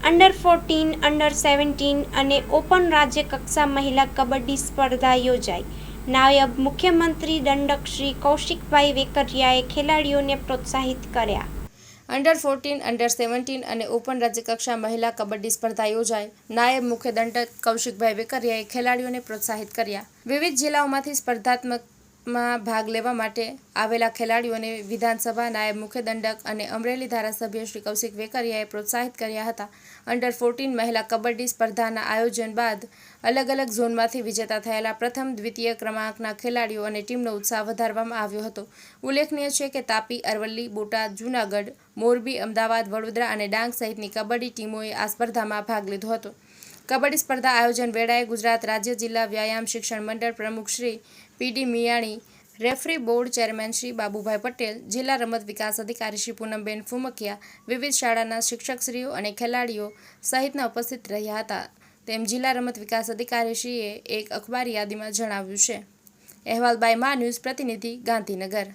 Under 14, under 17 અને open રાજ્ય કક્ષા મહિલા કબડ્ડી સ્પર્ધા યોજાઈ. નાયબ મુખ્યમંત્રી દંડક શ્રી કૌશિકભાઈ વેકરિયાએ ખેલાડીઓને પ્રોત્સાહિત કર્યા. અંડર 14, અંડર 17 અને ઓપન રાજ્યકક્ષા મહિલા કબડ્ડી સ્પર્ધા યોજાઈ. નાયબ મુખ્ય દંડક કૌશિકભાઈ વેકરિયાએ ખેલાડીઓને પ્રોત્સાહિત કર્યા. વિવિધ જિલ્લાઓમાંથી સ્પર્ધામાં ભાગ લેવા માટે આવેલા ખેલાડીઓને વિધાનસભા નાયબ મુખ્ય દંડક અને અમરેલી ધારાસભ્ય શ્રી કૌશિક વેકરિયાએ પ્રોત્સાહિત કર્યા હતા. અંડર 14 મહિલા કબડ્ડી સ્પર્ધાના આયોજન બાદ અલગ અલગ ઝોનમાંથી વિજેતા થયેલા પ્રથમ, દ્વિતીય ક્રમાંકના ખેલાડીઓ અને ટીમનો ઉત્સાહ વધારવામાં આવ્યો હતો. ઉલ્લેખનીય છે કે તાપી, અરવલ્લી, બોટાદ, જૂનાગઢ, મોરબી, અમદાવાદ, વડોદરા અને ડાંગ સહિતની કબડ્ડી ટીમોએ આ સ્પર્ધામાં ભાગ લીધો હતો. કબડ્ડી સ્પર્ધા આયોજન વેળાએ ગુજરાત રાજ્ય જિલ્લા વ્યાયામ શિક્ષણ મંડળ પ્રમુખ Shri P D. Miyani, referee board chairman Shri Babubhai Patel, જિલ્લા રમત વિકાસ અધિકારી શ્રી પૂનમબેન ફુમકિયા, વિવિધ શાળાના શિક્ષકશ્રીઓ અને ખેલાડીઓ સહિતના ઉપસ્થિત રહ્યા હતા તેમ જિલ્લા રમત વિકાસ અધિકારીશ્રીએ એક અખબારી યાદીમાં જણાવ્યું છે. અહેવાલ બાય મા ન્યૂઝ પ્રતિનિધિ, ગાંધીનગર.